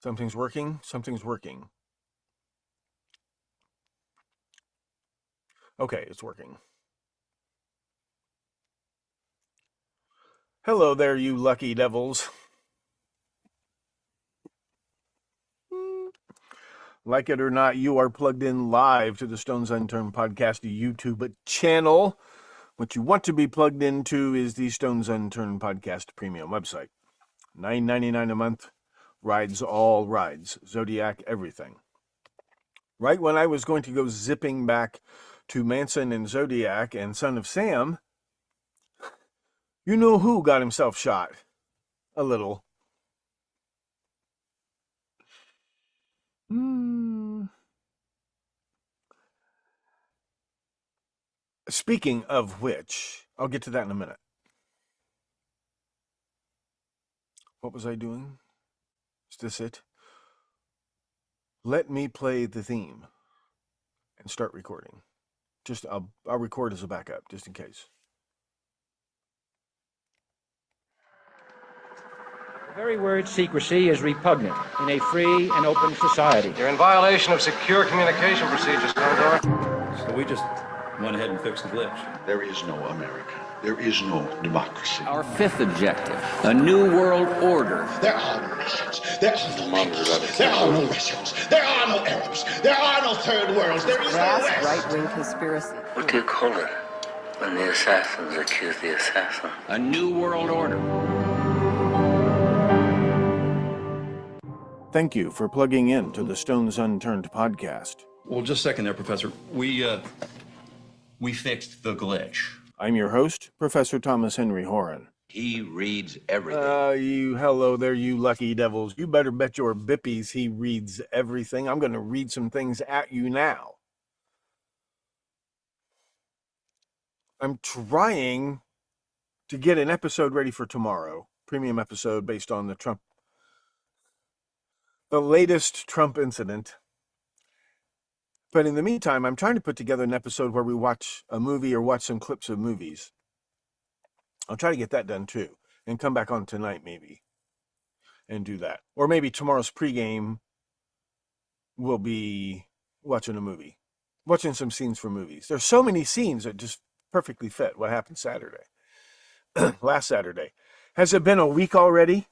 Something's working. Something's working. Okay, it's working. Hello there, you lucky devils. Like it or not, you are plugged in live to the Stones Unturned podcast YouTube channel. What you want to be plugged into is the Stones Unturned podcast premium website. $9.99 a month. Rides all rides. Zodiac, everything. Right when I was going to go zipping back to Manson and Zodiac and Son of Sam, you know who got himself shot? A little. Speaking of which, I'll get to that in a minute. What was I doing? Is this it? Let me play the theme and start recording. I'll record as a backup, just in case. The very word secrecy is repugnant in a free and open society. You're in violation of secure communication procedures, Commodore. So we just went ahead and fixed the glitch. There is no America. There is no democracy. Our fifth objective, a new world order. There are no Russians. There are no Chinese. There are no Russians. There are no Arabs. There are no third worlds. There is no West. Right-wing conspiracy. What do you call it when the assassins accuse the assassin? A new world order. Thank you for plugging in to the Stones Unturned podcast. Well, just a second there, Professor. We fixed the glitch. I'm your host, Professor Thomas Henry Horan. He reads everything. Hello there, you lucky devils. You better bet your bippies he reads everything. I'm going to read some things at you now. I'm trying to get an episode ready for tomorrow. Premium episode based on the latest Trump incident. But in the meantime, I'm trying to put together an episode where we watch a movie or watch some clips of movies. I'll try to get that done too, and come back on tonight maybe, and do that. Or maybe tomorrow's pregame will be watching a movie, watching some scenes from movies. There's so many scenes that just perfectly fit what happened Saturday, last Saturday. Has it been a week already?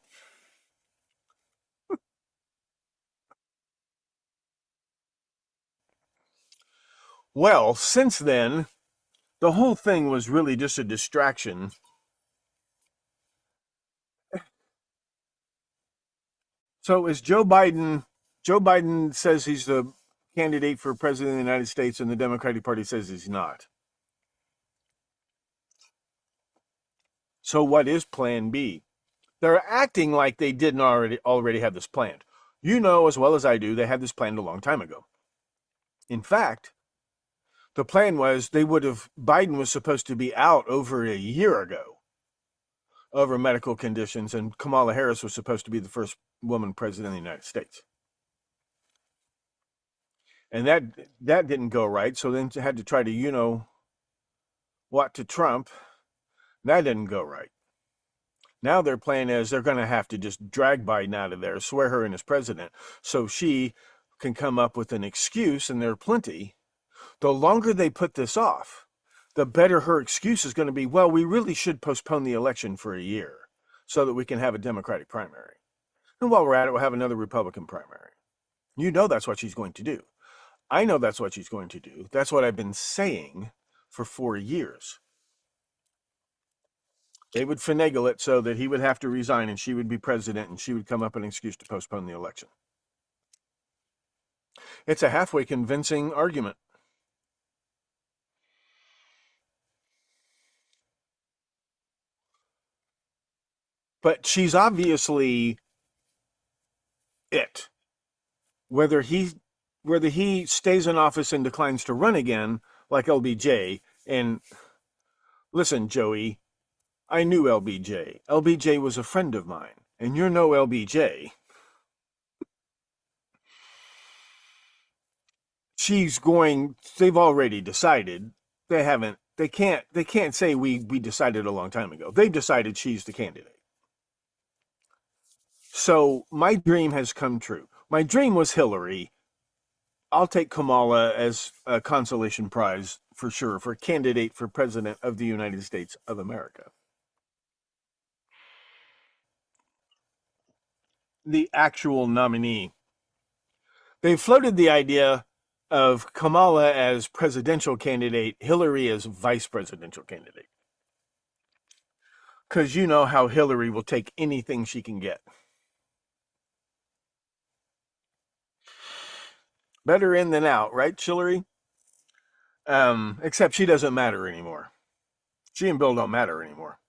Well, since then, the whole thing was really just a distraction. So is Joe Biden says he's the candidate for president of the United States and the Democratic Party says he's not. So what is plan B? They're acting like they didn't already have this planned. You know as well as I do, they had this planned a long time ago. In fact, the plan was Biden was supposed to be out over a year ago over medical conditions, and Kamala Harris was supposed to be the first woman president of the United States. And that didn't go right, so then they had to try to, what to Trump. That didn't go right. Now their plan is they're going to have to just drag Biden out of there, swear her in as president, so she can come up with an excuse, and there are plenty. The longer they put this off, the better her excuse is going to be, well, we really should postpone the election for a year so that we can have a Democratic primary. And while we're at it, we'll have another Republican primary. You know that's what she's going to do. I know that's what she's going to do. That's what I've been saying for 4 years. They would finagle it so that he would have to resign and she would be president and she would come up with an excuse to postpone the election. It's a halfway convincing argument. But she's obviously it. Whether he stays in office and declines to run again, like LBJ, and listen, Joey, I knew LBJ. LBJ was a friend of mine, and you're no LBJ. They've already decided. They can't say we decided a long time ago. They've decided she's the candidate. So my dream has come true. My dream was Hillary. I'll take Kamala as a consolation prize for sure for candidate for president of the United States of America. The actual nominee. They floated the idea of Kamala as presidential candidate, Hillary as vice presidential candidate. Because you know how Hillary will take anything she can get. Better in than out, right, Hillary? Except she doesn't matter anymore. She and Bill don't matter anymore.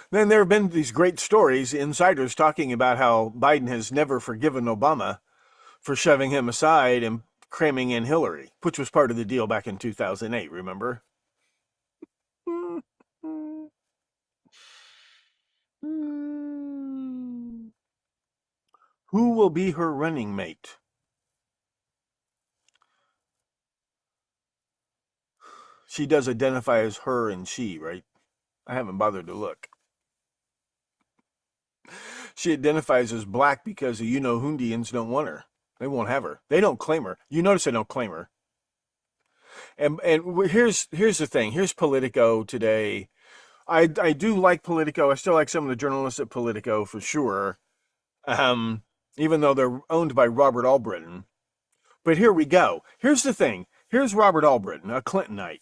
Then there have been these great stories, insiders talking about how Biden has never forgiven Obama for shoving him aside and cramming in Hillary, which was part of the deal back in 2008, remember? Who will be her running mate? She does identify as her and she, right? I haven't bothered to look. She identifies as black because the Hundians don't want her. They won't have her. They don't claim her. You notice they don't claim her. And here's the thing. Here's Politico today. I do like Politico. I still like some of the journalists at Politico for sure. Even though they're owned by Robert Albritton. But here we go. Here's the thing. Here's Robert Albritton, a Clintonite,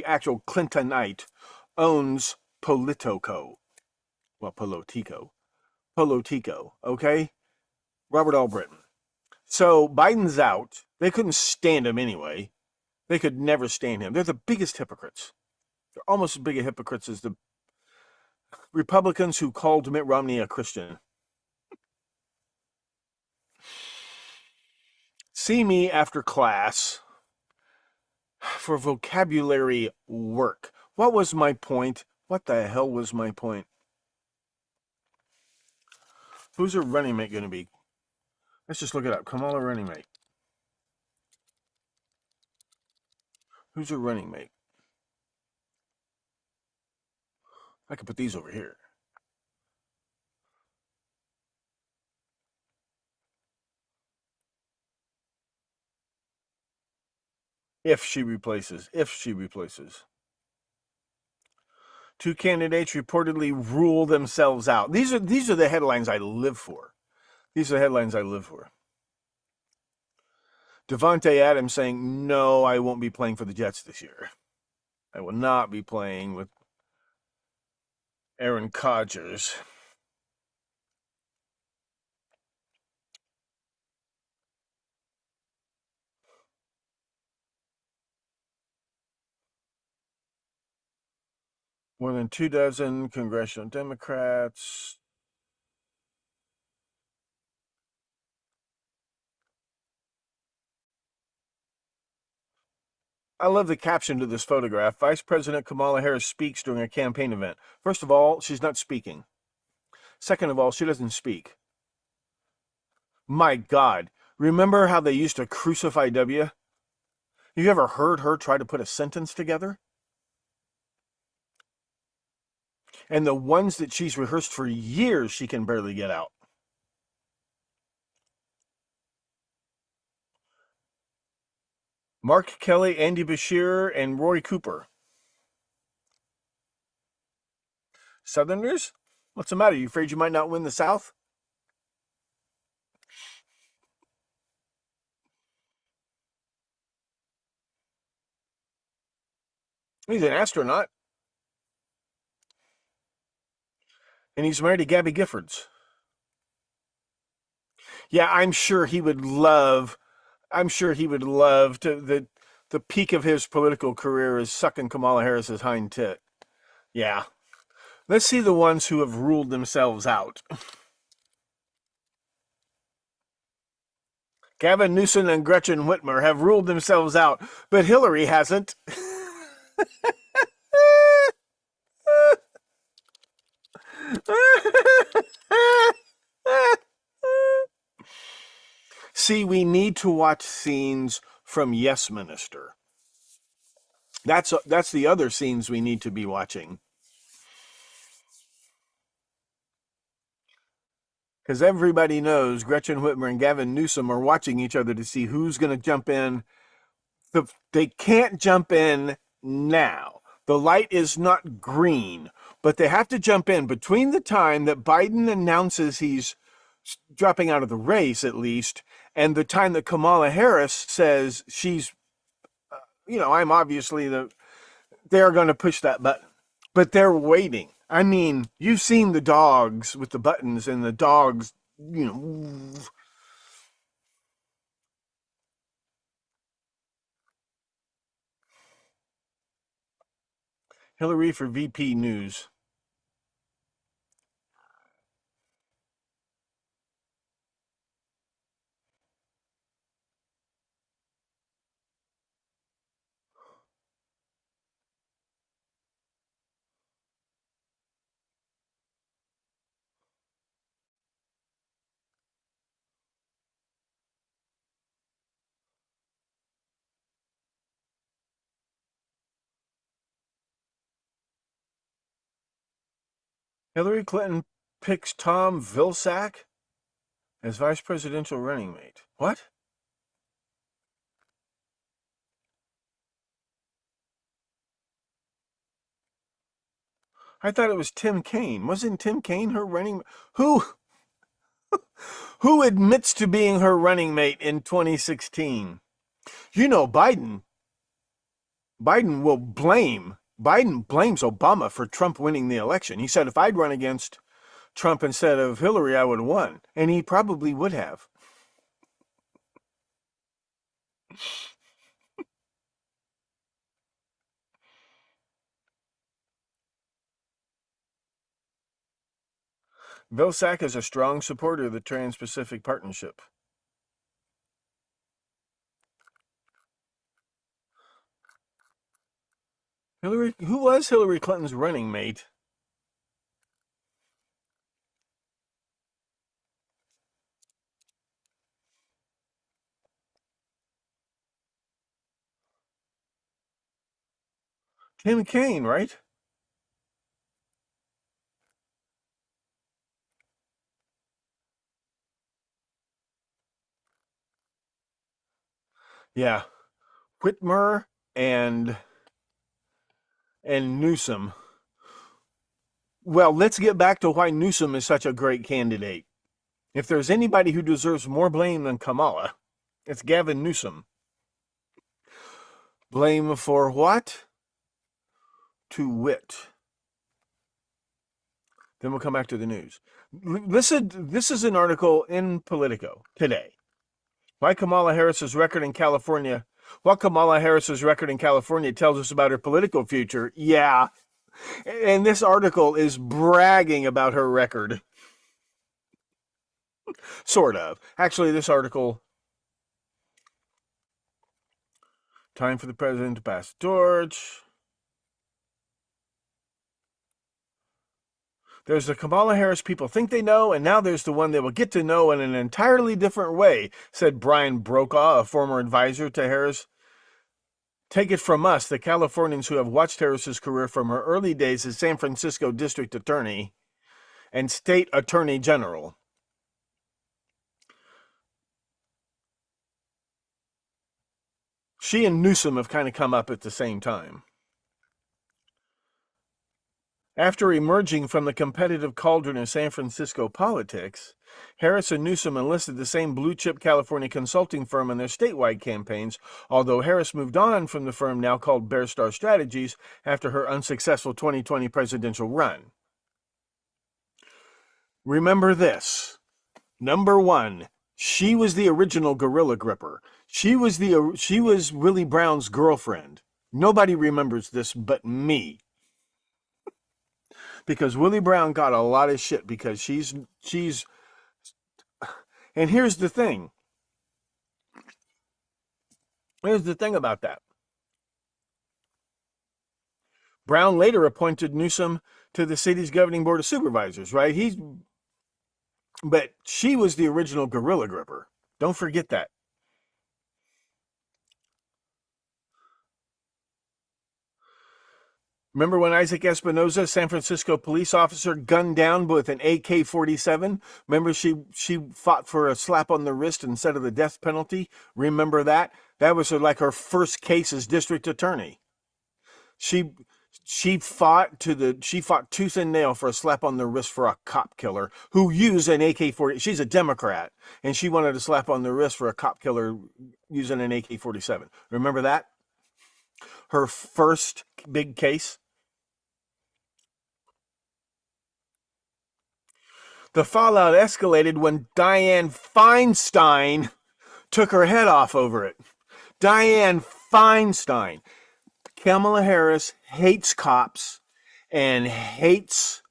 actual Clintonite, owns Politico. Well, Politico, okay? Robert Albritton. So Biden's out. They couldn't stand him anyway. They could never stand him. They're the biggest hypocrites. They're almost as big of hypocrites as the Republicans who called Mitt Romney a Christian. See me after class for vocabulary work. What was my point? What the hell was my point? Who's her running mate going to be? Let's just look it up. Kamala running mate. Who's her running mate? I could put these over here. If she replaces. Two candidates reportedly rule themselves out. These are the headlines I live for. Devontae Adams saying, no, I won't be playing for the Jets this year. I will not be playing with Aaron Rodgers. More than 24 congressional Democrats. I love the caption to this photograph. Vice President Kamala Harris speaks during a campaign event. First of all, she's not speaking. Second of all, she doesn't speak. My God. Remember how they used to crucify W? You ever heard her try to put a sentence together? And the ones that she's rehearsed for years, she can barely get out. Mark Kelly, Andy Bashir, and Roy Cooper. Southerners? What's the matter? You afraid you might not win the South? He's an astronaut. And he's married to Gabby Giffords. Yeah, I'm sure he would love to the peak of his political career is sucking Kamala Harris's hind tit. Yeah. Let's see the ones who have ruled themselves out. Gavin Newsom and Gretchen Whitmer have ruled themselves out, but Hillary hasn't. See, we need to watch scenes from Yes Minister. That's the other scenes we need to be watching. Because everybody knows Gretchen Whitmer and Gavin Newsom are watching each other to see who's going to jump in. They can't jump in now. The light is not green, but they have to jump in between the time that Biden announces he's dropping out of the race, at least, and the time that Kamala Harris says she's, I'm obviously they're going to push that button. But they're waiting. I mean, you've seen the dogs with the buttons and the dogs, Hillary for VP News. Hillary Clinton picks Tom Vilsack as vice presidential running mate. What? I thought it was Tim Kaine. Wasn't Tim Kaine her running? Who admits to being her running mate in 2016? Biden blames Obama for Trump winning the election. He said, if I'd run against Trump instead of Hillary, I would have won. And he probably would have. Vilsack is a strong supporter of the Trans-Pacific Partnership. Who was Hillary Clinton's running mate? Tim Kaine, right? Yeah. Whitmer and Newsom. Well, let's get back to why Newsom is such a great candidate. If there's anybody who deserves more blame than Kamala, it's Gavin Newsom. Blame for what? To wit. Then we'll come back to the news. Listen, this is an article in Politico today. What Kamala Harris's record in California tells us about her political future. Yeah. And this article is bragging about her record. Sort of. Actually, this article, time for the president to pass the torch. There's the Kamala Harris people think they know, and now there's the one they will get to know in an entirely different way, said Brian Brokaw, a former advisor to Harris. Take it from us, the Californians who have watched Harris's career from her early days as San Francisco District Attorney and State Attorney General. She and Newsom have kind of come up at the same time. After emerging from the competitive cauldron of San Francisco politics, Harris and Newsom enlisted the same blue-chip California consulting firm in their statewide campaigns, although Harris moved on from the firm now called Bear Star Strategies after her unsuccessful 2020 presidential run. Remember this. Number one, she was the original gorilla gripper. She was Willie Brown's girlfriend. Nobody remembers this but me. Because Willie Brown got a lot of shit because she's and here's the thing. Here's the thing about that. Brown later appointed Newsom to the city's governing board of supervisors, right? But she was the original gorilla gripper. Don't forget that. Remember when Isaac Espinosa, San Francisco police officer, gunned down with an AK-47? Remember she fought for a slap on the wrist instead of the death penalty? Remember that? That was like her first case as district attorney. She fought tooth and nail for a slap on the wrist for a cop killer who used an AK-40. She's a Democrat, and she wanted a slap on the wrist for a cop killer using an AK-47. Remember that? Her first big case. The fallout escalated when Dianne Feinstein took her head off over it. Dianne Feinstein. Kamala Harris hates cops and hates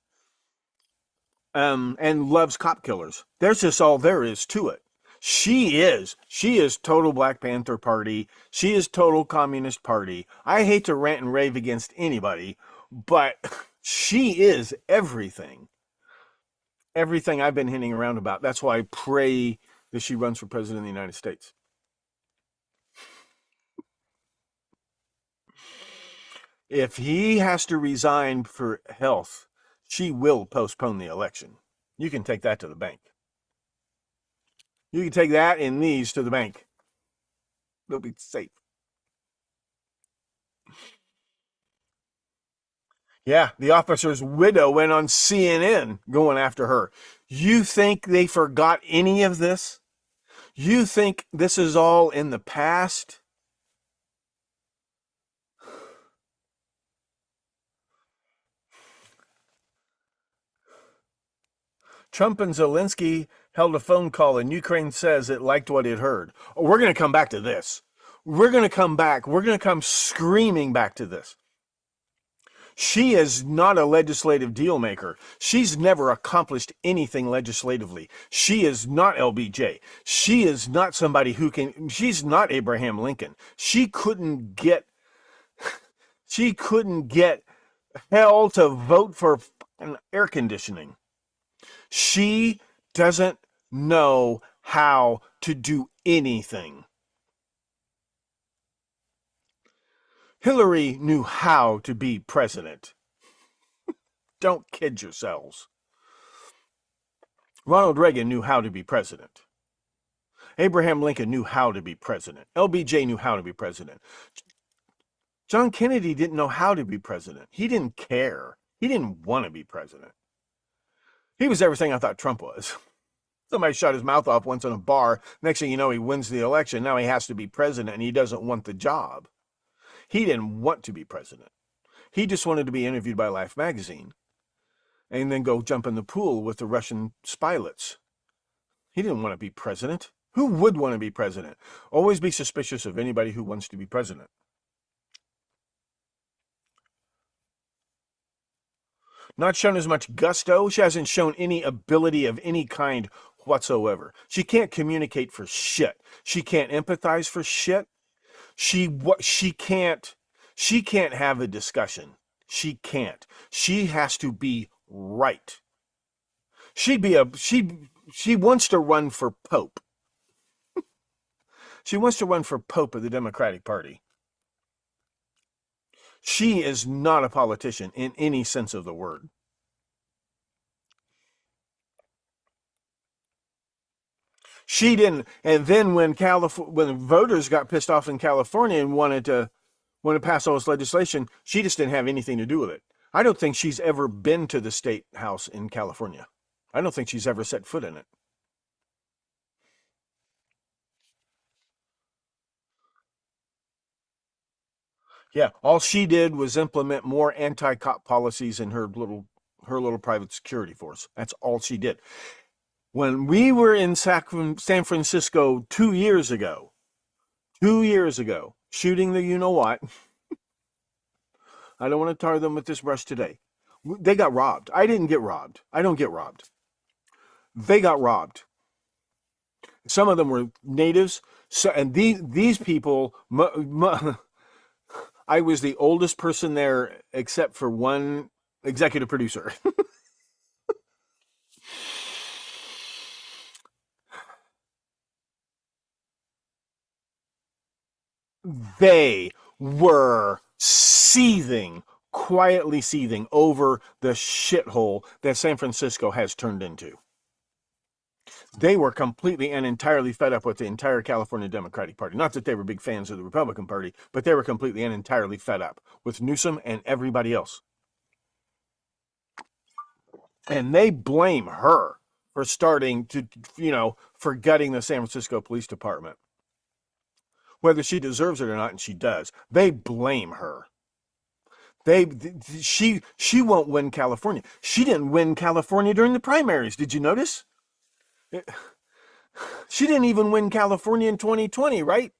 and loves cop killers. There's just all there is to it. She is total Black Panther Party. She is total Communist Party. I hate to rant and rave against anybody, but she is everything. Everything I've been hinting around about. That's why I pray that she runs for president of the United States. If he has to resign for health, she will postpone the election. You can take that to the bank. You can take that and these to the bank. They'll be safe. Yeah, the officer's widow went on CNN going after her. You think they forgot any of this? You think this is all in the past? Trump and Zelensky held a phone call, and Ukraine says it liked what it heard. Oh, we're going to come back to this. We're going to come back. We're going to come screaming back to this. She is not a legislative deal maker. She's never accomplished anything legislatively. She is not LBJ. She is not somebody who can, she's not Abraham Lincoln. She couldn't get hell to vote for air conditioning. She doesn't know how to do anything. Hillary knew how to be president. Don't kid yourselves. Ronald Reagan knew how to be president. Abraham Lincoln knew how to be president. LBJ knew how to be president. John Kennedy didn't know how to be president. He didn't care. He didn't want to be president. He was everything I thought Trump was. Somebody shut his mouth off once in a bar. Next thing you know, he wins the election. Now he has to be president, and he doesn't want the job. He didn't want to be president. He just wanted to be interviewed by Life magazine and then go jump in the pool with the Russian pilots. He didn't want to be president. Who would want to be president? Always be suspicious of anybody who wants to be president. Not shown as much gusto. She hasn't shown any ability of any kind whatsoever. She can't communicate for shit. She can't empathize for shit. She can't have a discussion. She can't. She has to be right. She wants to run for Pope. She wants to run for Pope of the Democratic Party. She is not a politician in any sense of the word. She didn't, and then when voters got pissed off in California and wanted to pass all this legislation, she just didn't have anything to do with it. I don't think she's ever been to the state house in California. I don't think she's ever set foot in it. Yeah, all she did was implement more anti-cop policies in her little private security force. That's all she did. When we were in San Francisco 2 years ago, shooting the you-know-what, I don't want to tar them with this brush today. They got robbed. I didn't get robbed. I don't get robbed. They got robbed. Some of them were natives. So, and these people, I was the oldest person there except for one executive producer. They were seething quietly seething over the shithole that San Francisco has turned into. They were completely and entirely fed up with the entire California Democratic Party. Not that they were big fans of the Republican Party, but they were completely and entirely fed up with Newsom and everybody else. And they blame her for starting to, for gutting the San Francisco Police Department. Whether she deserves it or not, and she does, they blame her. She won't win California. She didn't win California during the primaries. Did you notice? She didn't even win California in 2020, right?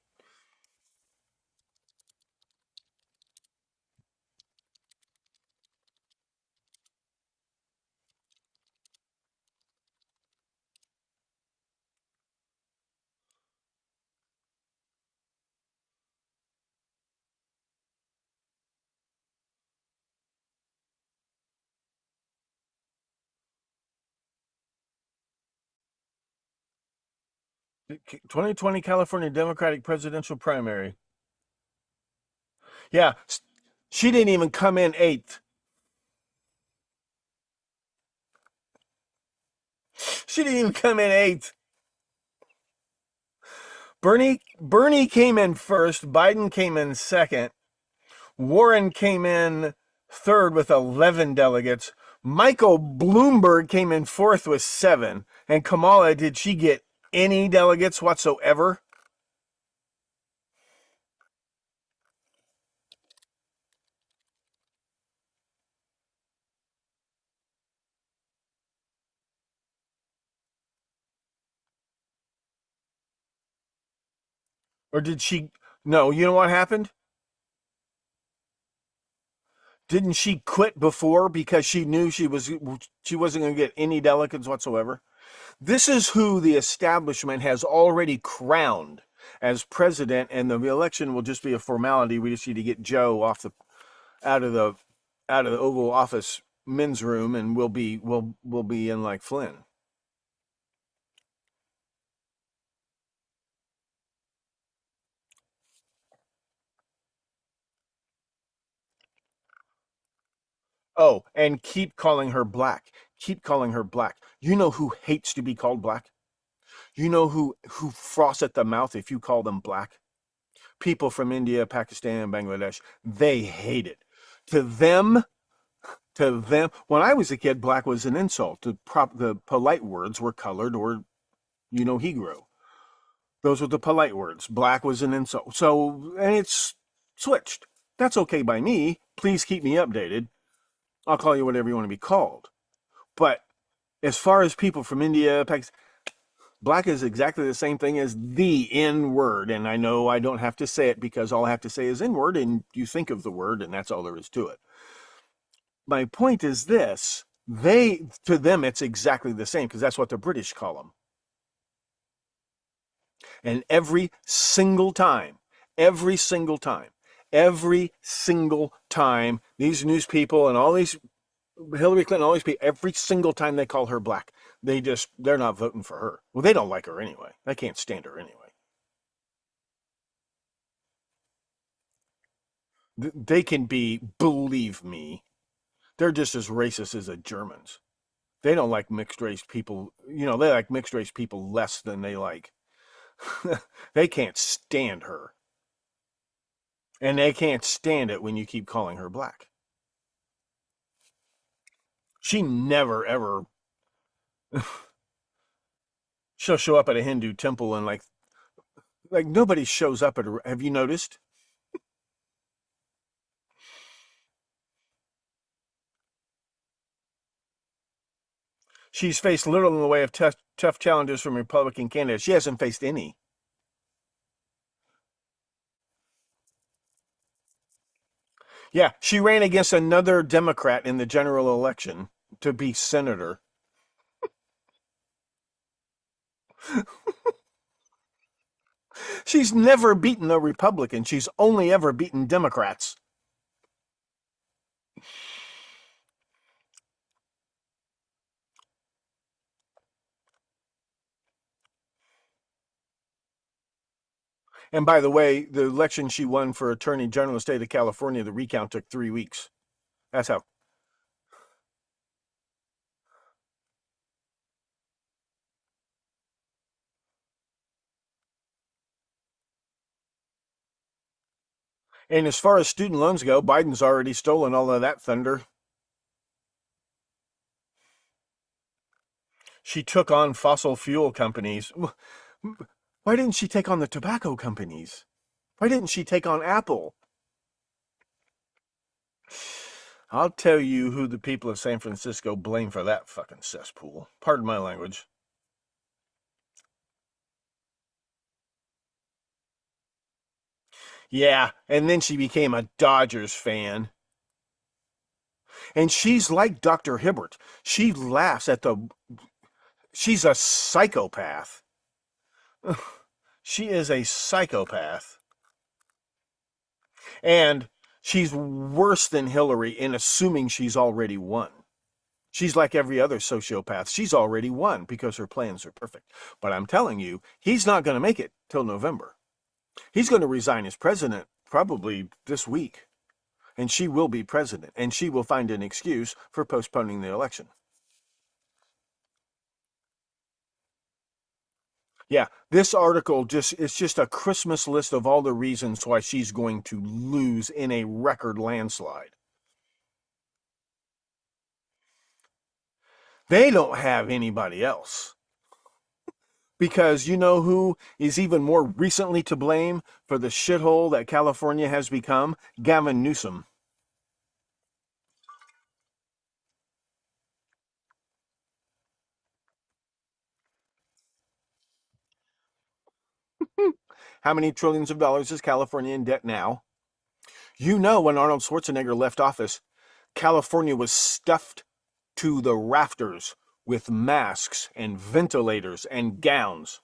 The 2020 California Democratic presidential primary. Yeah, she didn't even come in eighth. She didn't even come in eighth. Bernie came in first. Biden came in second. Warren came in third with 11 delegates. Michael Bloomberg came in fourth with 7. And Kamala, did she get any delegates whatsoever? Or did she? No, you know what happened? Didn't she quit before because she knew she wasn't going to get any delegates whatsoever? This is who the establishment has already crowned as president, and the election will just be a formality. We just need to get Joe out of the Oval Office men's room, and we'll be in like Flynn. Oh, and keep calling her black. Keep calling her black. You know who hates to be called black? You know who froths at the mouth if you call them black? People from India, Pakistan, Bangladesh. They hate it. To them, when I was a kid, black was an insult. The polite words were colored or, Negro. Those were the polite words. Black was an insult. So, and it's switched. That's okay by me. Please keep me updated. I'll call you whatever you want to be called. But as far as people from India, Pakistan, black is exactly the same thing as the N word. And I know I don't have to say it because all I have to say is N word, and you think of the word, and that's all there is to it. My point is this: to them, it's exactly the same because that's what the British call them. And every single time, these news people and all these Hillary Clinton, all these people, every single time they call her black, they're not voting for her. Well, they don't like her anyway. They can't stand her anyway. They can be, believe me, they're just as racist as the Germans. They don't like mixed race people. They like mixed race people less than they like. They can't stand her. And they can't stand it when you keep calling her black. She never, ever. She'll show up at a Hindu temple and like nobody shows up at her. Have you noticed? She's faced little in the way of tough challenges from Republican candidates. She hasn't faced any. Yeah, she ran against another Democrat in the general election to be senator. She's never beaten a Republican. She's only ever beaten Democrats. And by the way, the election she won for Attorney General of the state of California, the recount took 3 weeks. That's how. And as far as student loans go, Biden's already stolen all of that thunder. She took on fossil fuel companies. Why didn't she take on the tobacco companies? Why didn't she take on Apple? I'll tell you who the people of San Francisco blame for that fucking cesspool. Pardon my language. Yeah, and then she became a Dodgers fan. And she's like Dr. Hibbert. She laughs at the... She's a psychopath. She is a psychopath. And she's worse than Hillary in assuming she's already won. She's like every other sociopath. She's already won because her plans are perfect. But I'm telling you, he's not going to make it till November. He's going to resign as president probably this week. And she will be president. And she will find an excuse for postponing the election. Yeah, this article it's just a Christmas list of all the reasons why she's going to lose in a record landslide. They don't have anybody else. Because you know who is even more recently to blame for the shithole that California has become? Gavin Newsom. How many trillions of dollars is California in debt now? You know, when Arnold Schwarzenegger left office, California was stuffed to the rafters with masks and ventilators and gowns.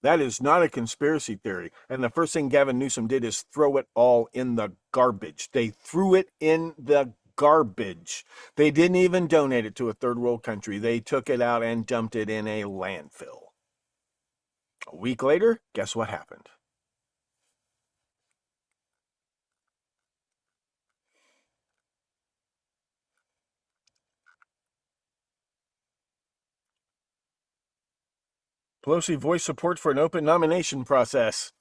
That is not a conspiracy theory. And the first thing Gavin Newsom did is throw it all in the garbage. They threw it in the garbage. They didn't even donate it to a third world country. They took it out and dumped it in a landfill. A week later, guess what happened? Pelosi voiced support for an open nomination process.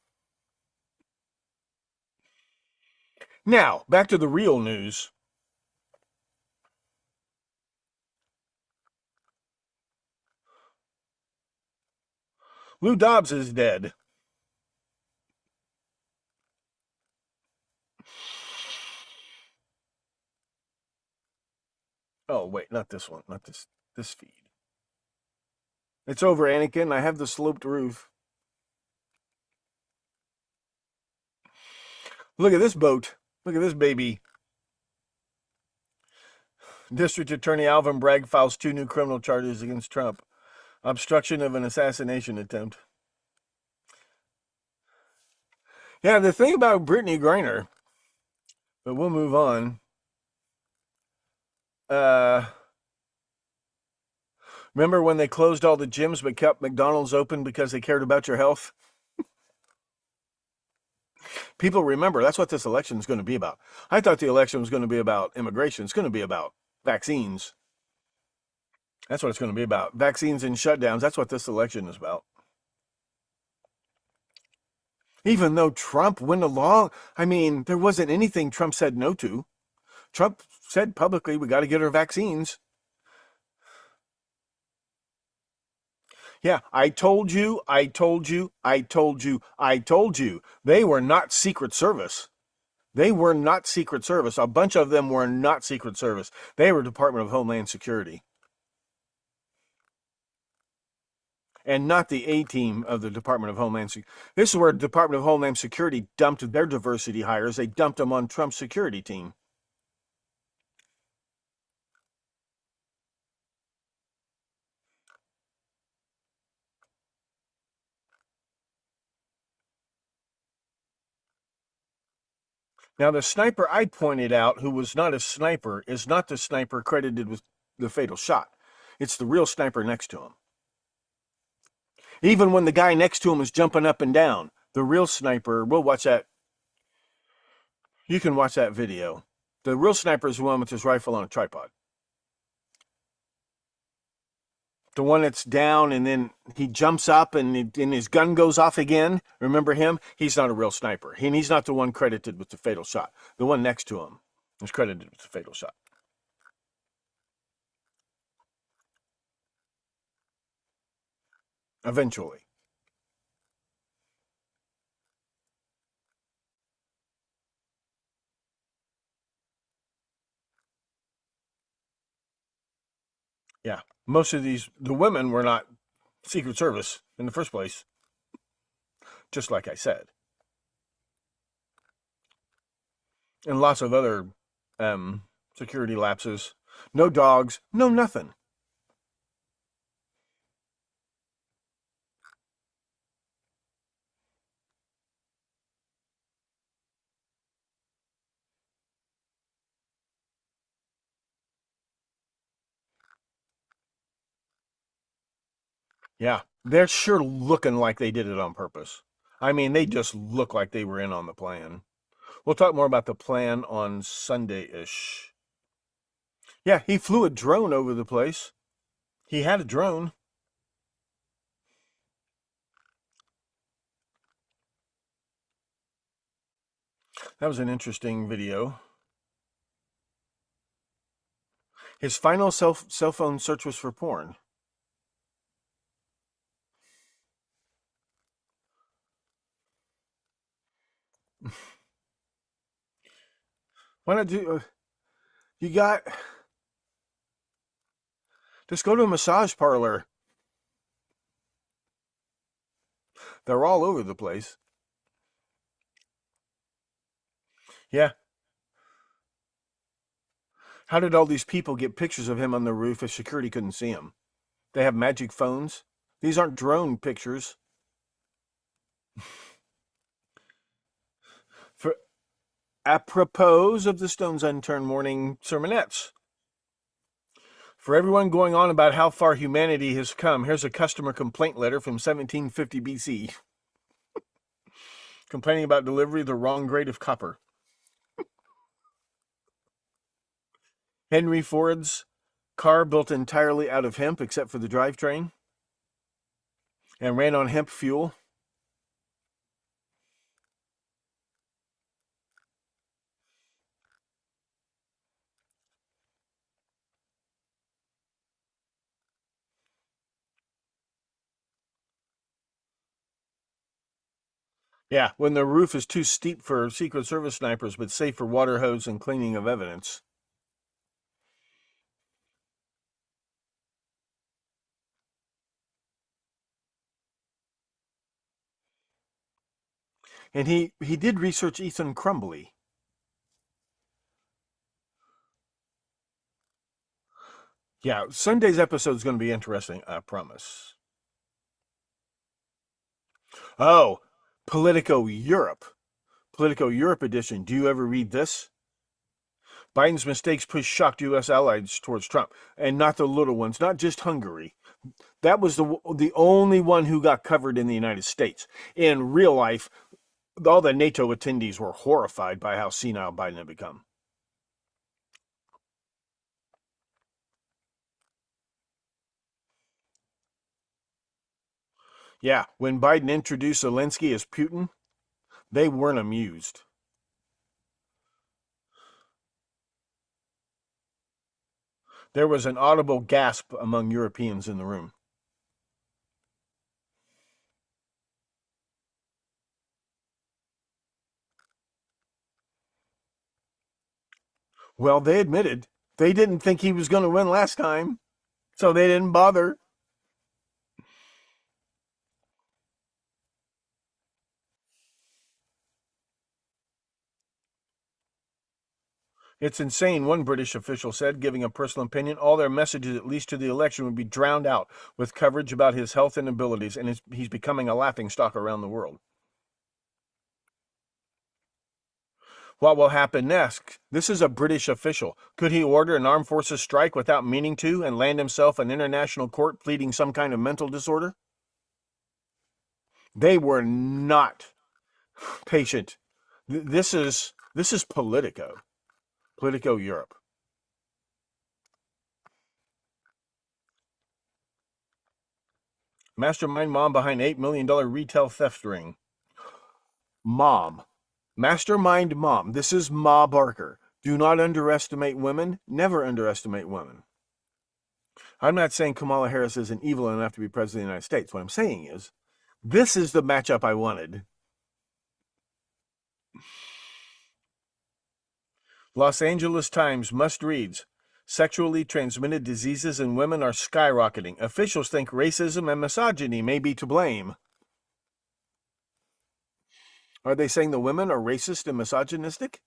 Now, back to the real news. Lou Dobbs is dead. Oh, wait, not this one. Not this feed. It's over, Anakin. I have the sloped roof. Look at this boat. Look at this baby. District Attorney Alvin Bragg files 2 new criminal charges against Trump. Obstruction of an assassination attempt. Yeah, the thing about Brittany Griner, but we'll move on. Remember when they closed all the gyms but kept McDonald's open because they cared about your health? People remember, that's what this election is going to be about. I thought the election was going to be about immigration. It's going to be about vaccines. That's what it's going to be about. Vaccines and shutdowns. That's what this election is about. Even though Trump went along, I mean, there wasn't anything Trump said no to. Trump said publicly, we got to get our vaccines. Yeah, I told you. They were not Secret Service. They were not Secret Service. A bunch of them were not Secret Service. They were Department of Homeland Security. And not the A-team of the Department of Homeland Security. This is where the Department of Homeland Security dumped their diversity hires. They dumped them on Trump's security team. Now, the sniper I pointed out, who was not a sniper, is not the sniper credited with the fatal shot. It's the real sniper next to him. Even when the guy next to him is jumping up and down, the real sniper, we'll watch that. You can watch that video. The real sniper is the one with his rifle on a tripod. The one that's down and then he jumps up and his gun goes off again. Remember him? He's not a real sniper. He's not the one credited with the fatal shot. The one next to him is credited with the fatal shot. Eventually. Yeah. Most of the women were not Secret Service in the first place. Just like I said. And lots of other security lapses. No dogs, no nothing. Yeah, they're sure looking like they did it on purpose. I mean, they just look like they were in on the plan. We'll talk more about the plan on Sunday-ish. Yeah, he flew a drone over the place. He had a drone. That was an interesting video. His final cell phone search was for porn. Why not do... you got... just go to a massage parlor. They're all over the place. Yeah. How did all these people get pictures of him on the roof if security couldn't see him? They have magic phones. These aren't drone pictures. For apropos of the Stones Unturned morning sermonettes. For everyone going on about how far humanity has come, here's a customer complaint letter from 1750 BC. Complaining about delivery of the wrong grade of copper. Henry Ford's car built entirely out of hemp except for the drivetrain and ran on hemp fuel. Yeah, when the roof is too steep for Secret Service snipers, but safe for water hose and cleaning of evidence. And he did research Ethan Crumbly. Yeah, Sunday's episode is going to be interesting, I promise. Oh, Politico Europe edition. Do you ever read this? Biden's mistakes push shocked U.S. allies towards Trump, and not the little ones, not just Hungary. That was the only one who got covered in the United States. In real life, all the NATO attendees were horrified by how senile Biden had become. Yeah, when Biden introduced Zelensky as Putin, they weren't amused. There was an audible gasp among Europeans in the room. Well, they admitted they didn't think he was going to win last time, so they didn't bother. It's insane, one British official said, giving a personal opinion. All their messages, at least to the election, would be drowned out with coverage about his health and abilities, and he's becoming a laughingstock around the world. What will happen next? This is a British official. Could he order an armed forces strike without meaning to and land himself in international court pleading some kind of mental disorder? They were not patient. This is Politico. Politico Europe. Mastermind mom behind $8 million retail theft ring. Mom. Mastermind mom. This is Ma Barker. Do not underestimate women. Never underestimate women. I'm not saying Kamala Harris isn't evil enough to be president of the United States. What I'm saying is, this is the matchup I wanted. Los Angeles Times must reads, sexually transmitted diseases in women are skyrocketing. Officials think racism and misogyny may be to blame. Are they saying the women are racist and misogynistic?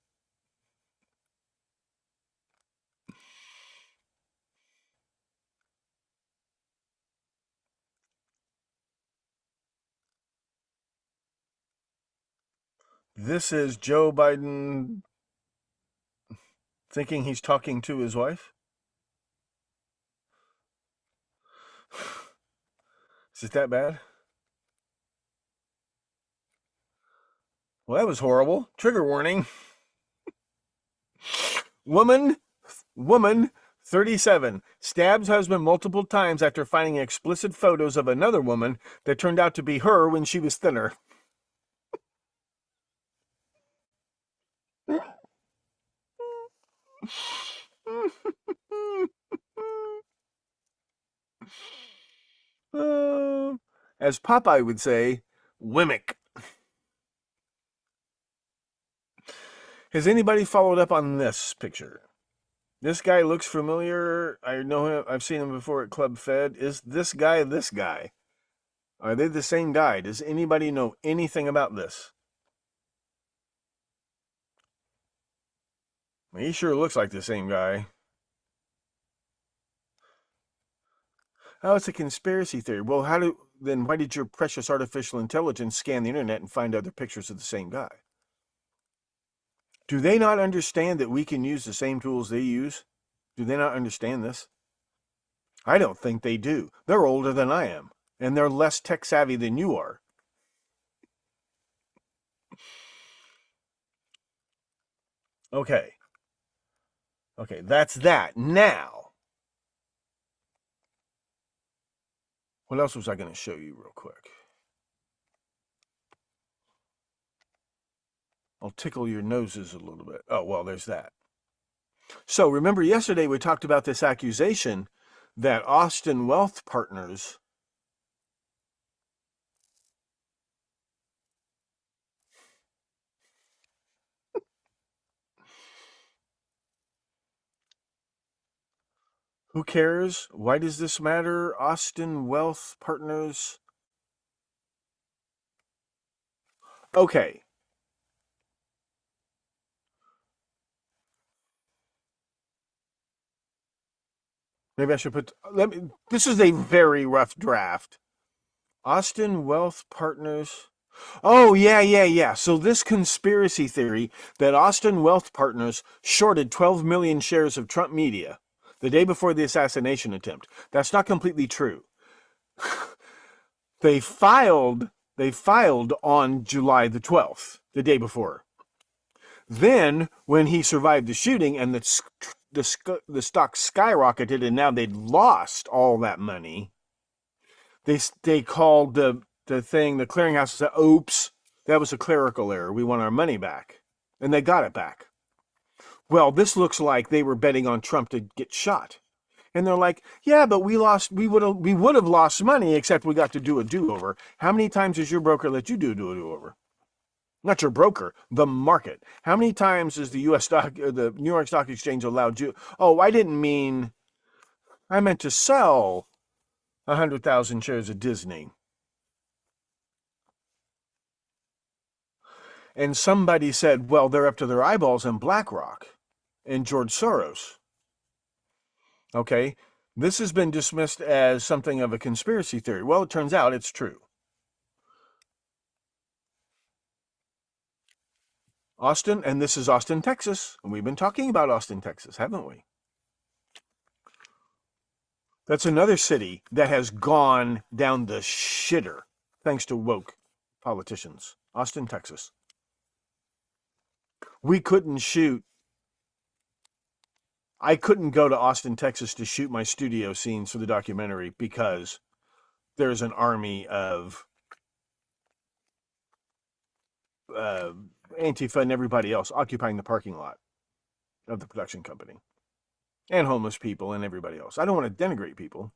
This is Joe Biden thinking he's talking to his wife? Is it that bad? Well, that was horrible. Trigger warning. Woman, 37, stabs husband multiple times after finding explicit photos of another woman that turned out to be her when she was thinner. As Popeye would say, Wimmick. Has anybody followed up on this picture? This guy looks familiar. I know him. I've seen him before at Club Fed. Is this guy this guy? Are they the same guy? Does anybody know anything about this? He sure looks like the same guy. Oh, it's a conspiracy theory. Well, why did your precious artificial intelligence scan the internet and find other pictures of the same guy? Do they not understand that we can use the same tools they use? Do they not understand this? I don't think they do. They're older than I am, and they're less tech savvy than you are. Okay, that's that. Now, what else was I going to show you real quick? I'll tickle your noses a little bit. Oh, well, there's that. So remember yesterday we talked about this accusation that Austin Wealth Partners who cares? Why does this matter? Austin Wealth Partners. Okay. Maybe I should put, this is a very rough draft. Austin Wealth Partners. Oh, yeah. So this conspiracy theory that Austin Wealth Partners shorted 12 million shares of Trump media the day before the assassination attempt, that's not completely true. They filed on July the 12th, the day before. Then, when he survived the shooting and the stock skyrocketed and now they'd lost all that money, they called the clearinghouse and said, oops, that was a clerical error. We want our money back. And they got it back. Well, this looks like they were betting on Trump to get shot. And they're like, yeah, but we would have lost money except we got to do a do-over. How many times has your broker let you do a do-over? Not your broker, the market. How many times is the the New York Stock Exchange allowed you? Oh, I meant to sell 100,000 shares of Disney. And somebody said, well, they're up to their eyeballs in BlackRock and George Soros. Okay, this has been dismissed as something of a conspiracy theory. Well, it turns out it's true. Austin, and this is Austin, Texas. And we've been talking about Austin, Texas, haven't we? That's another city that has gone down the shitter thanks to woke politicians. Austin, Texas. We couldn't shoot I couldn't go to Austin, Texas to shoot my studio scenes for the documentary because there's an army of Antifa and everybody else occupying the parking lot of the production company, and homeless people and everybody else. I don't want to denigrate people.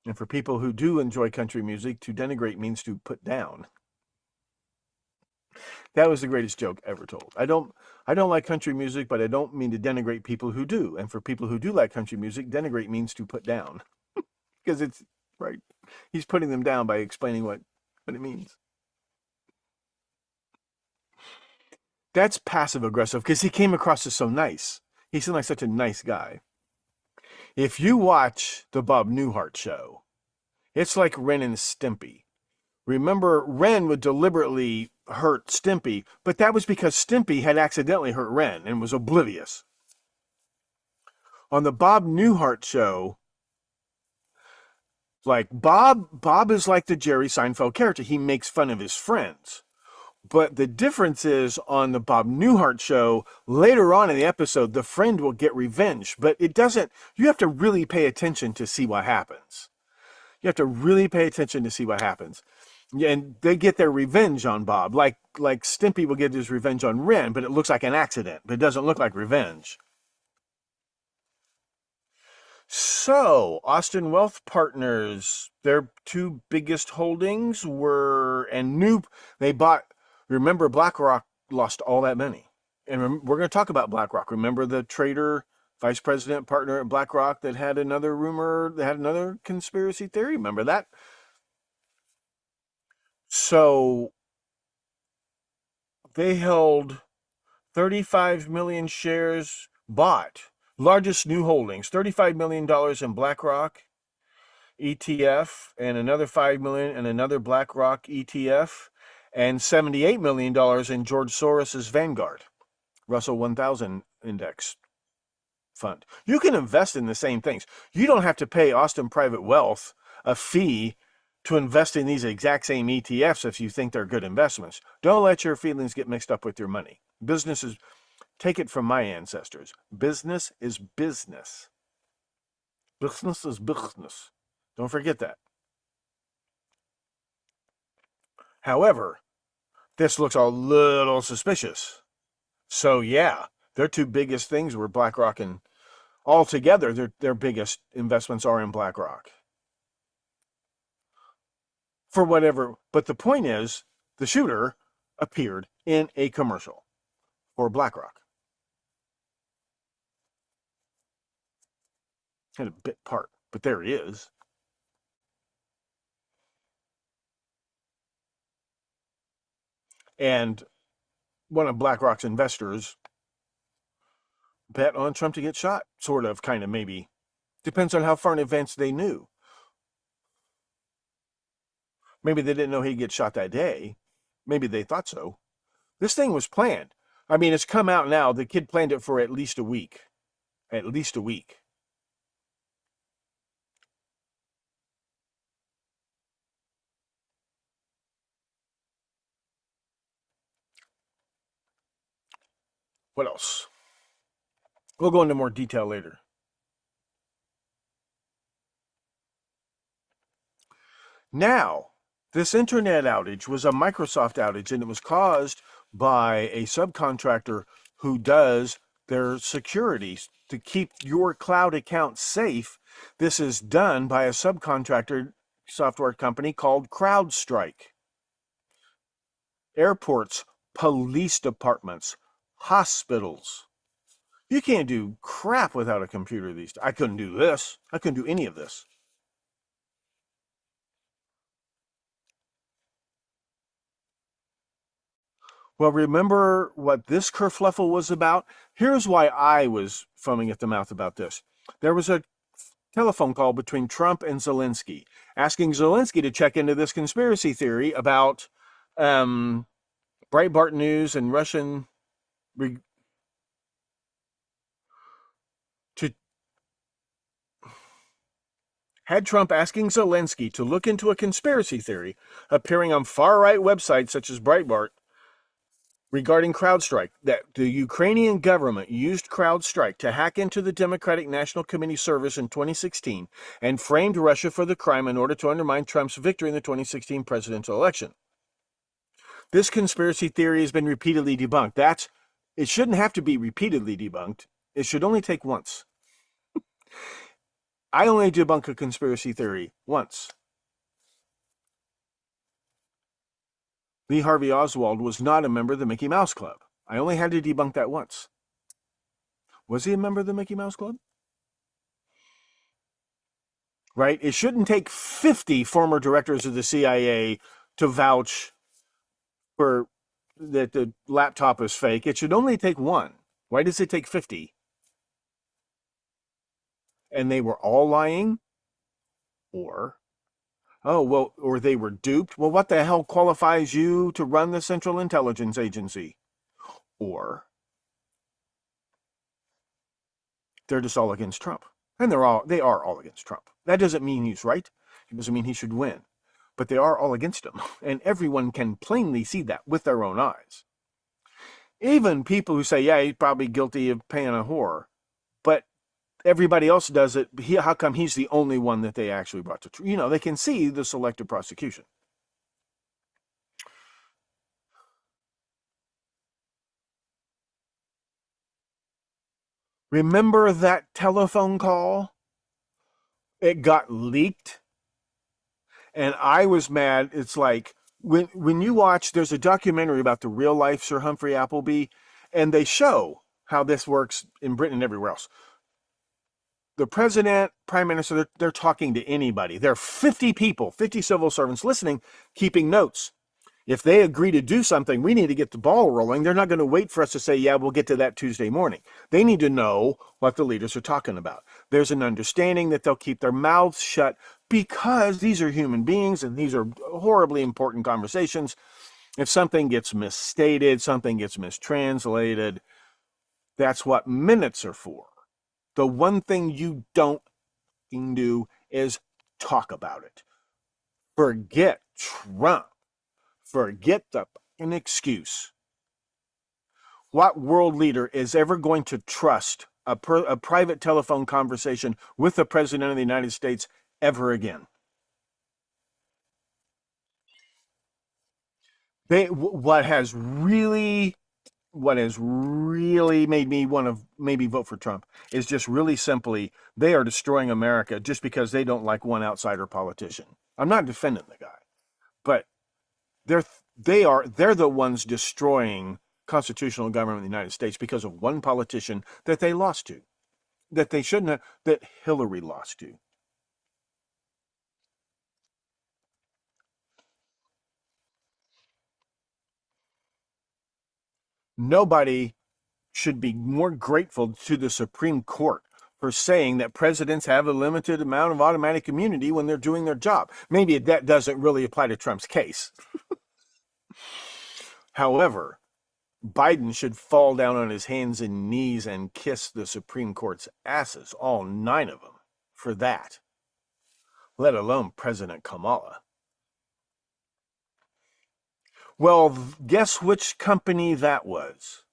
And for people who do enjoy country music, to denigrate means to put down. That was the greatest joke ever told. I don't like country music, but I don't mean to denigrate people who do. And for people who do like country music, denigrate means to put down. Because it's right. He's putting them down by explaining what it means. That's passive aggressive because he came across as so nice. He seemed like such a nice guy. If you watch the Bob Newhart show, it's like Ren and Stimpy. Remember, Ren would deliberately hurt Stimpy, but that was because Stimpy had accidentally hurt Ren and was oblivious. On the Bob Newhart show, like Bob is like the Jerry Seinfeld character. He makes fun of his friends. But the difference is on the Bob Newhart show, later on in the episode, the friend will get revenge. But it doesn't, you have to really pay attention to see what happens. You have to really pay attention to see what happens. And they get their revenge on Bob. Like Stimpy will get his revenge on Ren, but it looks like an accident. But it doesn't look like revenge. So, Austin Wealth Partners, their two biggest holdings were, they bought, remember BlackRock lost all that money. And we're going to talk about BlackRock. Remember the trader, vice president, partner at BlackRock that had another rumor, that had another conspiracy theory? Remember that? So, they held 35 million shares bought. Largest new holdings, $35 million in BlackRock ETF, and another $5 million in another BlackRock ETF, and $78 million in George Soros's Vanguard, Russell 1000 index fund. You can invest in the same things. You don't have to pay Austin Private Wealth a fee to invest in these exact same ETFs if you think they're good investments. Don't let your feelings get mixed up with your money. Take it from my ancestors. Business is business. Business is business. Don't forget that. However, this looks a little suspicious. So yeah, their two biggest things were BlackRock, and altogether their biggest investments are in BlackRock. For whatever, but the point is, the shooter appeared in a commercial for BlackRock. Had a bit part, but there he is. And one of BlackRock's investors bet on Trump to get shot. Sort of, kind of, maybe. Depends on how far in advance they knew. Maybe they didn't know he'd get shot that day. Maybe they thought so. This thing was planned. I mean, it's come out now. The kid planned it for at least a week. At least a week. What else? We'll go into more detail later. Now, this internet outage was a Microsoft outage, and it was caused by a subcontractor who does their security to keep your cloud account safe. This is done by a subcontractor software company called CrowdStrike. Airports, police departments, hospitals. You can't do crap without a computer these days. I couldn't do this. I couldn't do any of this. Well, remember what this kerfluffle was about? Here's why I was foaming at the mouth about this. There was a telephone call between Trump and Zelensky, asking Zelensky to check into this conspiracy theory about Breitbart News and Russian had Trump asking Zelensky to look into a conspiracy theory appearing on far-right websites such as Breitbart regarding CrowdStrike, that the Ukrainian government used CrowdStrike to hack into the Democratic National Committee service in 2016 and framed Russia for the crime in order to undermine Trump's victory in the 2016 presidential election. This conspiracy theory has been repeatedly debunked. It shouldn't have to be repeatedly debunked. It should only take once. I only debunk a conspiracy theory once. Lee Harvey Oswald was not a member of the Mickey Mouse Club. I only had to debunk that once. Was he a member of the Mickey Mouse Club? Right? It shouldn't take 50 former directors of the CIA to vouch for that the laptop is fake. It should only take one. Why does it take 50? And they were all lying? Or they were duped? Well, what the hell qualifies you to run the Central Intelligence Agency? Or they're just all against Trump. And they are all against Trump. That doesn't mean he's right. It doesn't mean he should win. But they are all against him. And everyone can plainly see that with their own eyes. Even people who say, yeah, he's probably guilty of paying a whore. But everybody else does it. How come he's the only one that they actually brought to trial? They can see the selective prosecution. Remember that telephone call? It got leaked. And I was mad. It's like when you watch, there's a documentary about the real life Sir Humphrey Appleby, and they show how this works in Britain and everywhere else. The president, prime minister, they're talking to anybody. There are 50 people, 50 civil servants listening, keeping notes. If they agree to do something, we need to get the ball rolling. They're not going to wait for us to say, yeah, we'll get to that Tuesday morning. They need to know what the leaders are talking about. There's an understanding that they'll keep their mouths shut because these are human beings and these are horribly important conversations. If something gets misstated, something gets mistranslated, that's what minutes are for. The one thing you don't do is talk about it. Forget Trump. Forget the fucking excuse. What world leader is ever going to trust a private telephone conversation with the President of the United States ever again? What has really made me want to maybe vote for Trump is just really simply they are destroying America just because they don't like one outsider politician. I'm not defending the guy, but they're the ones destroying constitutional government in the United States because of one politician that they lost to, that they shouldn't have, that Hillary lost to. Nobody should be more grateful to the Supreme Court for saying that presidents have a limited amount of automatic immunity when they're doing their job. Maybe that doesn't really apply to Trump's case. However, Biden should fall down on his hands and knees and kiss the Supreme Court's asses, all 9 of them, for that, let alone President Kamala. Well, guess which company that was?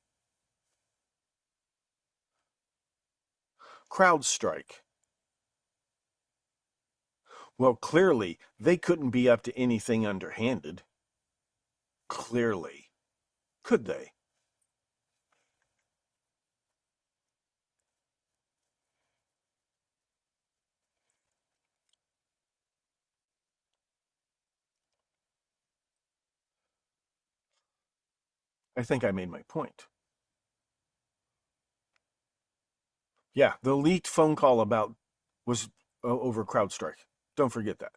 CrowdStrike. Well, clearly, they couldn't be up to anything underhanded. Clearly. Could they? I think I made my point. Yeah, the leaked phone call was over CrowdStrike. Don't forget that.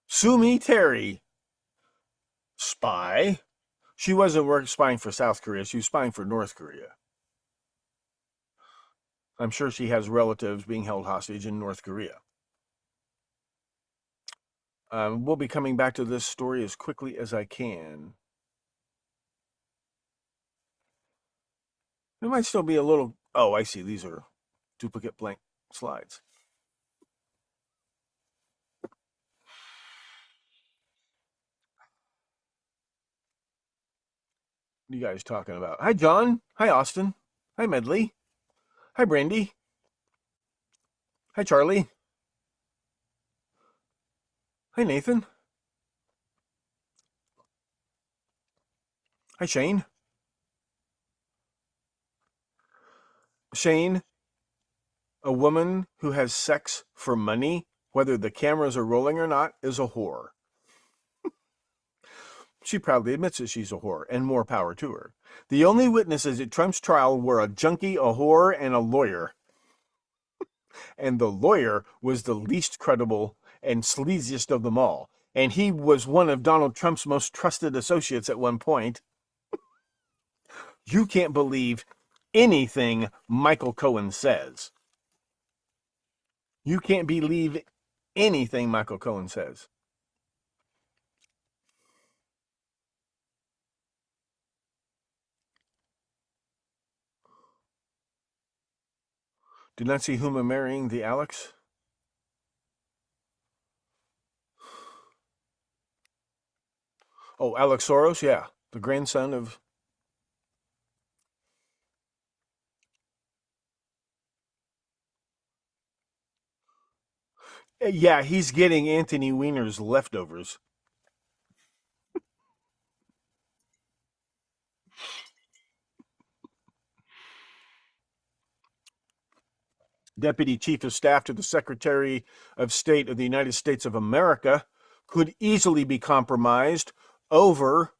Sue Me Terry, spy. She wasn't spying for South Korea. She was spying for North Korea. I'm sure she has relatives being held hostage in North Korea. We'll be coming back to this story as quickly as I can. There might still be a little... Oh, I see. These are duplicate blank slides. you guys talking about? Hi, John. Hi, Austin. Hi, Medley. Hi, Brandy. Hi, Charlie. Hi, Nathan. Hi, Shane. Shane, a woman who has sex for money, whether the cameras are rolling or not, is a whore. She proudly admits that she's a whore, and more power to her. The only witnesses at Trump's trial were a junkie, a whore, and a lawyer. And the lawyer was the least credible and sleaziest of them all. And he was one of Donald Trump's most trusted associates at one point. You can't believe anything Michael Cohen says. You can't believe anything Michael Cohen says. Did not see Huma marrying the Alex? Oh, Alex Soros? Yeah. The grandson of... Yeah, he's getting Anthony Weiner's leftovers. Deputy Chief of Staff to the Secretary of State of the United States of America could easily be compromised over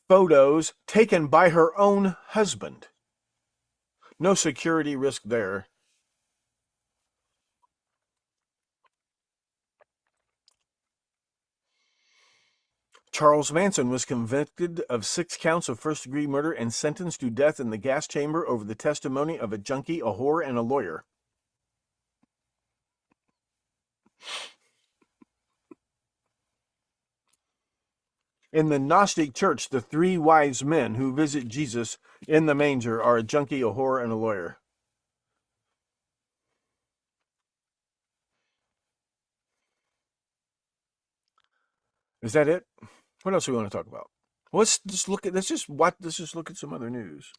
photos taken by her own husband. No security risk there. Charles Manson was convicted of 6 counts of first-degree murder and sentenced to death in the gas chamber over the testimony of a junkie, a whore, and a lawyer. In the Gnostic church, the 3 wise men who visit Jesus in the manger are a junkie, a whore, and a lawyer. Is that it? What else do we want to talk about? Let's just look at some other news.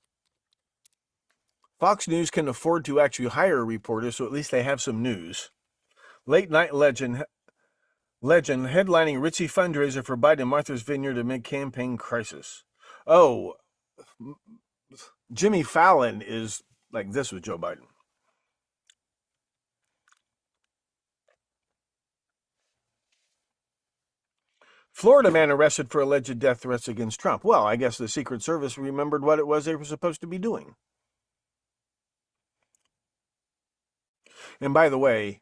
Fox News can afford to actually hire a reporter, so at least they have some news. Late night legend headlining ritzy fundraiser for Biden Martha's Vineyard amid campaign crisis. Oh, Jimmy Fallon is like this with Joe Biden. Florida man arrested for alleged death threats against Trump. Well, I guess the Secret Service remembered what it was they were supposed to be doing. And by the way,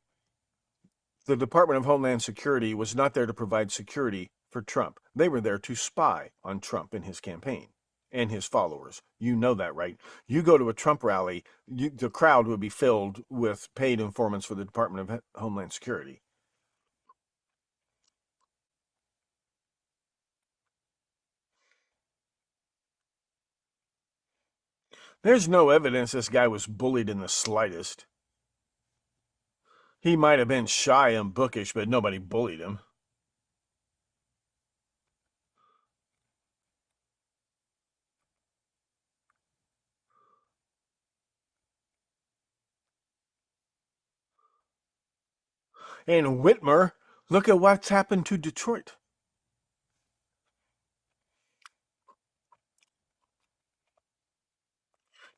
the Department of Homeland Security was not there to provide security for Trump. They were there to spy on Trump and his campaign and his followers. You know that, right? You go to a Trump rally, the crowd would be filled with paid informants for the Department of Homeland Security. There's no evidence this guy was bullied in the slightest. He might have been shy and bookish, but nobody bullied him. And Whitmer, look at what's happened to Detroit.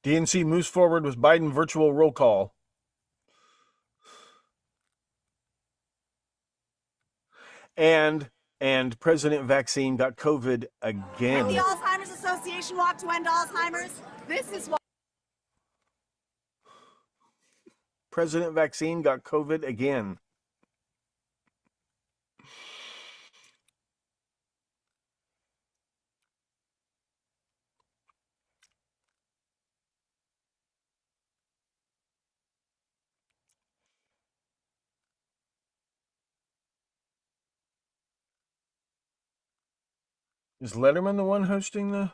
DNC moves forward with Biden virtual roll call. And President Vaccine got COVID again. The Alzheimer's Association walked to end Alzheimer's. This is what President Vaccine got COVID again. Is Letterman the one hosting the...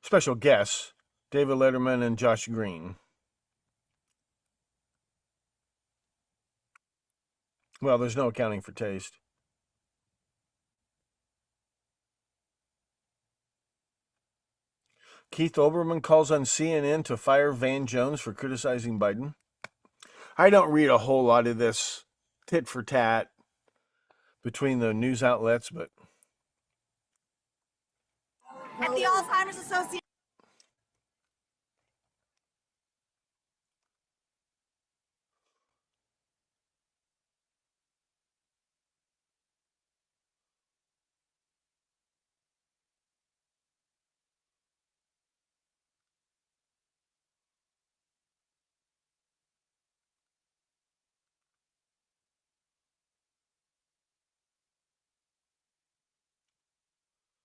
Special guests, David Letterman and Josh Green. Well, there's no accounting for taste. Keith Olbermann calls on CNN to fire Van Jones for criticizing Biden. I don't read a whole lot of this tit for tat between the news outlets, but At the Alzheimer's Association.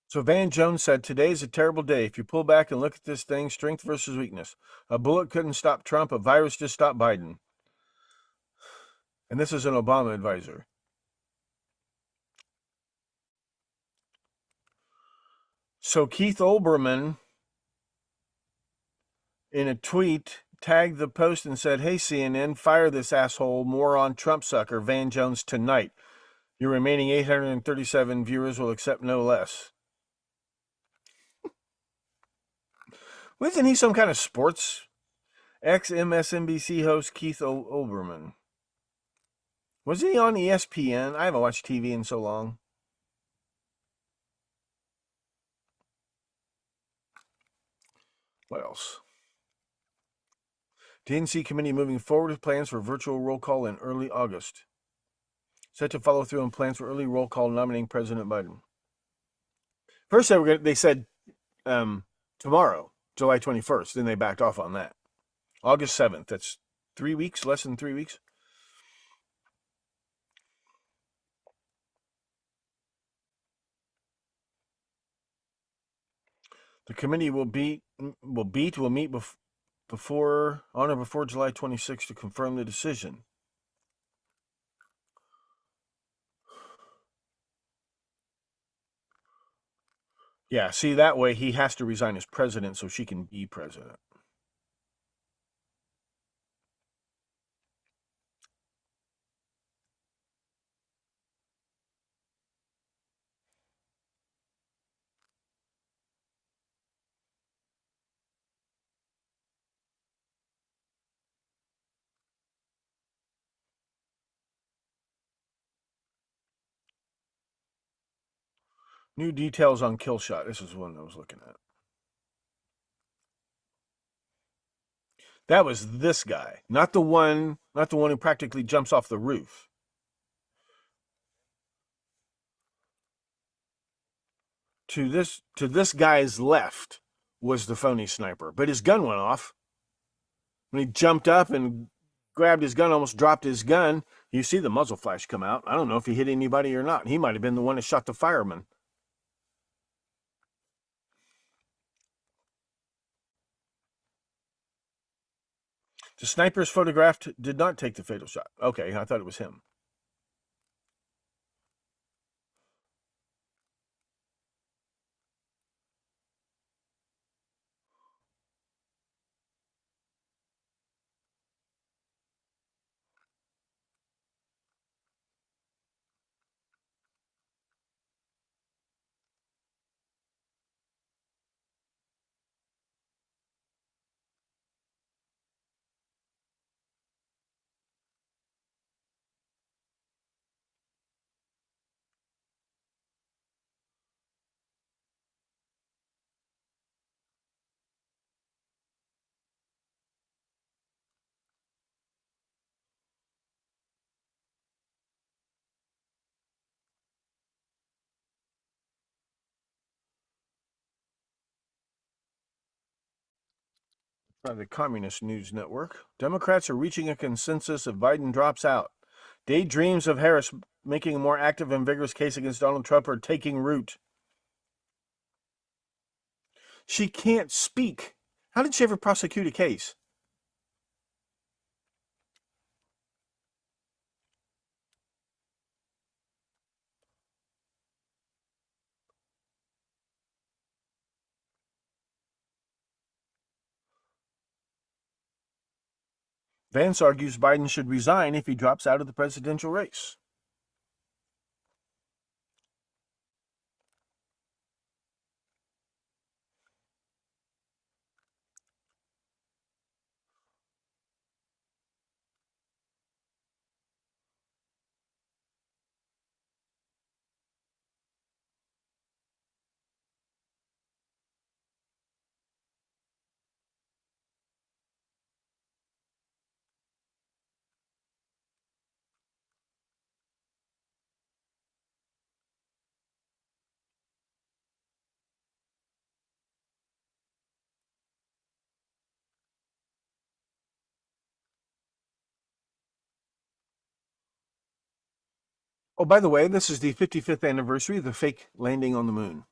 so Van Jones said, "Today's a terrible day. If you pull back and look at this thing, strength versus weakness. A bullet couldn't stop Trump. A virus just stopped Biden." And this is an Obama advisor. So Keith Olbermann, in a tweet, tagged the post and said, "Hey, CNN, fire this asshole, moron, Trump sucker, Van Jones tonight. Your remaining 837 viewers will accept no less." Wasn't he some kind of sports? Ex-MSNBC host Keith Olbermann. Was he on ESPN? I haven't watched TV in so long. What else? DNC committee moving forward with plans for virtual roll call in early August. Set to follow through on plans for early roll call nominating President Biden. First, they said tomorrow, July 21st. Then they backed off on that. August 7th. That's 3 weeks, less than 3 weeks. The committee will meet before July 26th to confirm the decision. Yeah, see, that way he has to resign as president so she can be president. New details on kill shot. This is one I was looking at. That was this guy, not the one who practically jumps off the roof. To this guy's left was the phony sniper, but his gun went off. When he jumped up and grabbed his gun, almost dropped his gun, you see the muzzle flash come out. I don't know if he hit anybody or not. He might have been the one that shot the fireman. The snipers photographed did not take the fatal shot. Okay, I thought it was him. By the Communist News Network. Democrats are reaching a consensus if Biden drops out. Daydreams of Harris making a more active and vigorous case against Donald Trump are taking root. She can't speak. How did she ever prosecute a case? Vance argues Biden should resign if he drops out of the presidential race. Oh, by the way, this is the 55th anniversary of the fake landing on the moon.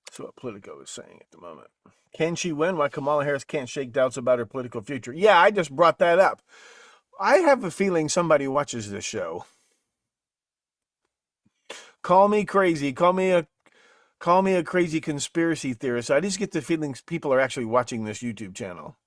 That's what Politico is saying at the moment. Can she win? Why Kamala Harris can't shake doubts about her political future. Yeah, I just brought that up. I have a feeling somebody watches this show. Call me crazy. Call me a crazy conspiracy theorist. I just get the feeling people are actually watching this YouTube channel.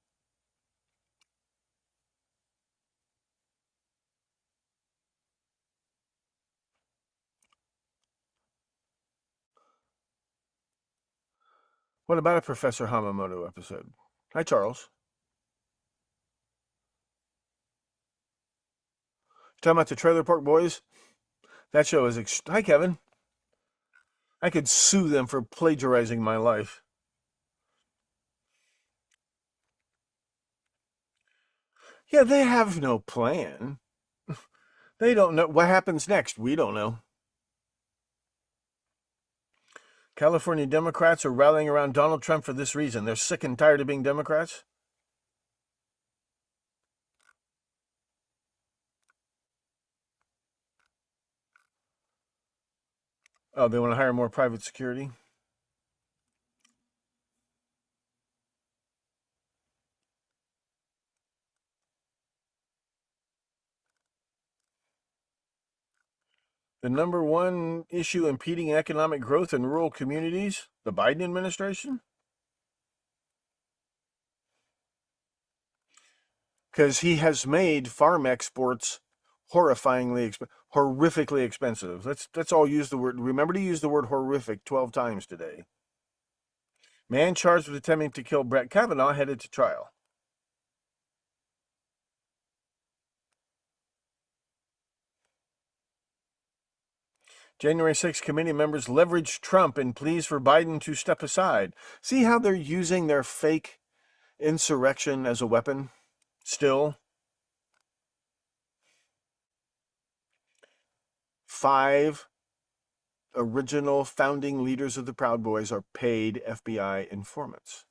What about a Professor Hamamoto episode? Hi, Charles. Talking about the Trailer Park Boys? That show is... Hi, Kevin. I could sue them for plagiarizing my life. Yeah, they have no plan. They don't know what happens next. We don't know. California Democrats are rallying around Donald Trump for this reason. They're sick and tired of being Democrats. Oh, they want to hire more private security? The number one issue impeding economic growth in rural communities? The Biden administration? Because he has made farm exports horrifically expensive. Let's all use the word. Remember to use the word horrific 12 times today. Man charged with attempting to kill Brett Kavanaugh headed to trial. January 6th committee members leveraged Trump in pleas for Biden to step aside. See how they're using their fake insurrection as a weapon? Still. 5 original founding leaders of the Proud Boys are paid FBI informants.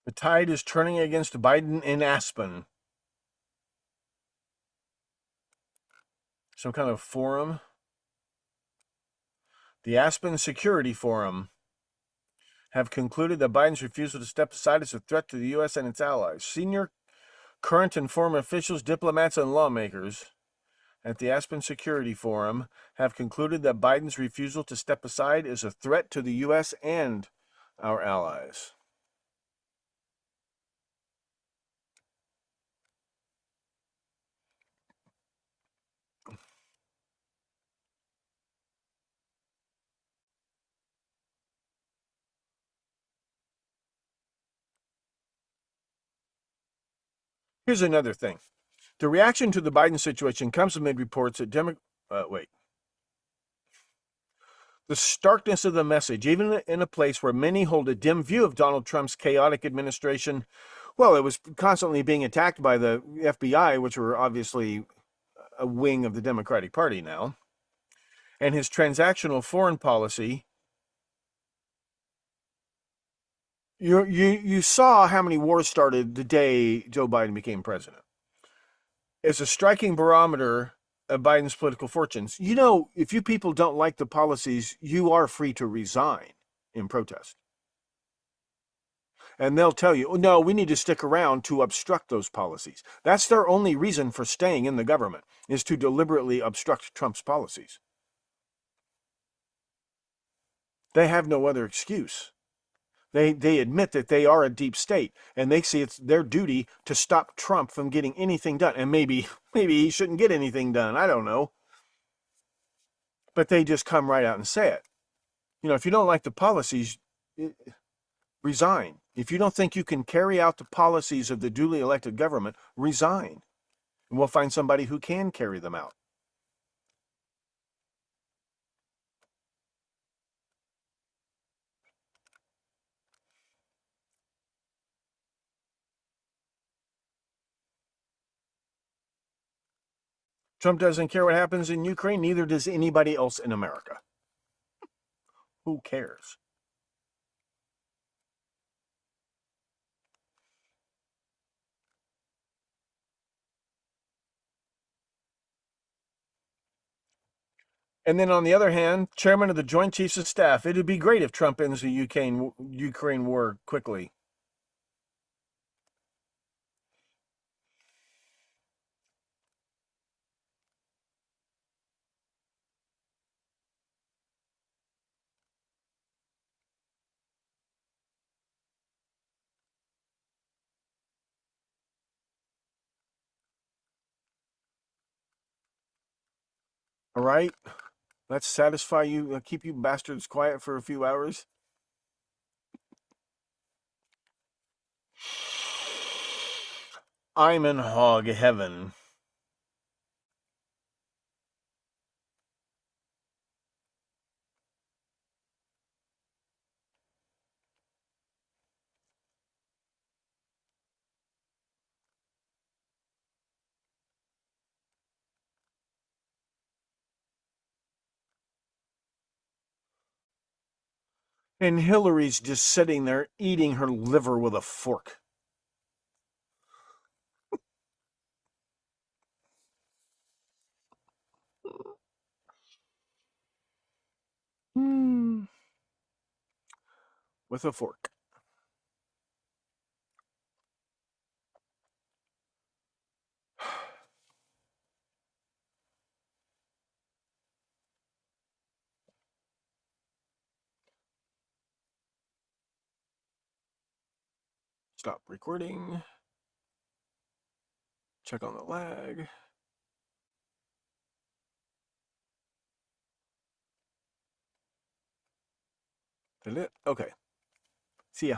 The tide is turning against Biden in Aspen. Some kind of forum. The Aspen Security Forum have concluded that Biden's refusal to step aside is a threat to the U.S. and its allies. Senior, current, and former officials, diplomats, and lawmakers at the Aspen Security Forum have concluded that Biden's refusal to step aside is a threat to the U.S. and our allies. Here's another thing. The reaction to the Biden situation comes amid reports that the starkness of the message, even in a place where many hold a dim view of Donald Trump's chaotic administration, well, it was constantly being attacked by the FBI, which were obviously a wing of the Democratic Party now, and his transactional foreign policy. You saw how many wars started the day Joe Biden became president. It's a striking barometer of Biden's political fortunes. You know, if you people don't like the policies, you are free to resign in protest. And they'll tell you, oh, no, we need to stick around to obstruct those policies. That's their only reason for staying in the government, is to deliberately obstruct Trump's policies. They have no other excuse. They admit that they are a deep state, and they see it's their duty to stop Trump from getting anything done. And maybe he shouldn't get anything done. I don't know. But they just come right out and say it. You know, if you don't like the policies, resign. If you don't think you can carry out the policies of the duly elected government, resign. And we'll find somebody who can carry them out. Trump doesn't care what happens in Ukraine, neither does anybody else in America. Who cares? And then on the other hand, chairman of the Joint Chiefs of Staff, it'd be great if Trump ends the Ukraine war quickly. All right? Let's satisfy you, keep you bastards quiet for a few hours. I'm in hog heaven. And Hillary's just sitting there eating her liver with a fork. With a fork. Stop recording. Check on the lag. Okay. See ya.